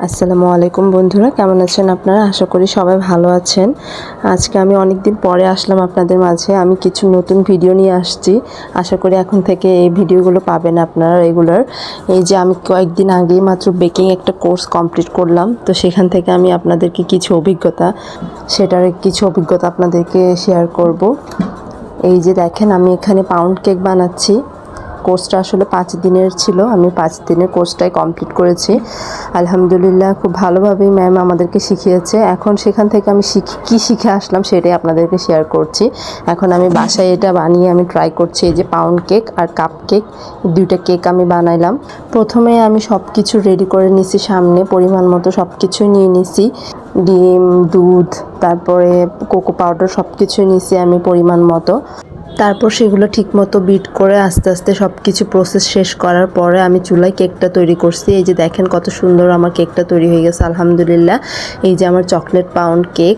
আসসালামু আলাইকুম বন্ধুরা, কেমন আছেন আপনারা? আশা করি সবাই ভালো আছেন। আজকে আমি অনেক দিন পরে আসলাম আপনাদের মাঝে। আমি কিছু নতুন ভিডিও নিয়ে আসছি। আশা করি এখন থেকে এই ভিডিওগুলো পাবেন আপনারা রেগুলার। এই যে আমি কয়েকদিন আগেই মাত্র বেকিং একটা কোর্স কমপ্লিট করলাম, তো সেখান থেকে আমি আপনাদেরকে কিছু অভিজ্ঞতা আপনাদেরকে শেয়ার করব। এই যে দেখেন, আমি এখানে পাউন্ড কেক বানাচ্ছি। কোর্সটা আসলে 5 দিনের ছিল। আমি 5 দিনের কোর্সটাই কমপ্লিট করেছি। আলহামদুলিল্লাহ, খুব ভালোভাবেই ম্যাম আমাদেরকে শিখিয়েছে। এখন সেখান থেকে আমি শিখে আসলাম সেটাই আপনাদেরকে শেয়ার করছি। এখন আমি বাসায় এটা বানিয়ে আমি ট্রাই করছি। এই যে পাউন্ড কেক আর কাপ কেক, দুইটা কেক আমি বানাইলাম। প্রথমে আমি সব কিছু রেডি করে নিছি, সামনে পরিমাণ মতো সব কিছুই নিয়ে নিছি। ডিম, দুধ, তারপরে কোকো পাউডার সব কিছুই নিছি আমি পরিমাণ মতো। তারপর সেগুলো ঠিকমতো বিট করে আস্তে আস্তে সব কিছু প্রসেস শেষ করার পরে আমি চুলায় কেকটা তৈরি করছি। এই যে দেখেন কত সুন্দর আমার কেকটা তৈরি হয়ে গেছে আলহামদুলিল্লাহ। এই যে আমার চকলেট পাউন্ড কেক,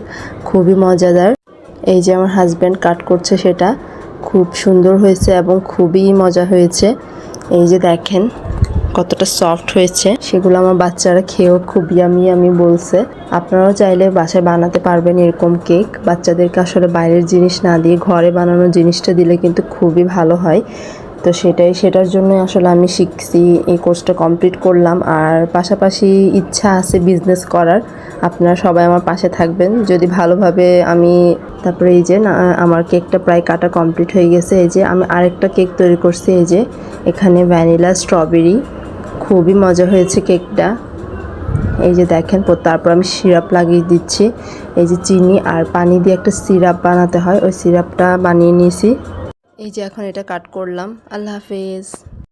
খুবই মজাদার। এই যে আমার হাজব্যান্ড কাট করছে, সেটা খুব সুন্দর হয়েছে এবং খুবই মজা হয়েছে। এই যে দেখেন কতটা সফট হয়েছে, সেগুলো আমার বাচ্চারা খেয়েও খুব ইয়ামি বলছে। আপনারাও চাইলে বাসায় বানাতে পারবেন এরকম কেক। বাচ্চাদেরকে আসলে বাইরের জিনিস না দিয়ে ঘরে বানানো জিনিসটা দিলে কিন্তু খুবই ভালো হয়। তো সেটার জন্য আসলে আমি শিখছি, এই কোর্সটা কমপ্লিট করলাম। আর পাশাপাশি ইচ্ছা আছে বিজনেস করার। আপনারা সবাই আমার পাশে থাকবেন যদি ভালোভাবে তারপরে এই যে আমার কেকটা প্রায় কাটা কমপ্লিট হয়ে গেছে। এই যে আমি আরেকটা কেক তৈরি করছি। এই যে এখানে ভ্যানিলা স্ট্রবেরি, খুবই মজা হয়েছে কেকটা। এই যে দেখেন, তারপর আমি সিরাপ লাগিয়ে দিচ্ছি। এই যে চিনি আর পানি দিয়ে একটা সিরাপ বানাতে হয়, ওই সিরাপটা বানিয়ে নিয়েছি। এই যে এখন এটা কাট করলাম। আল্লাহ হাফেজ।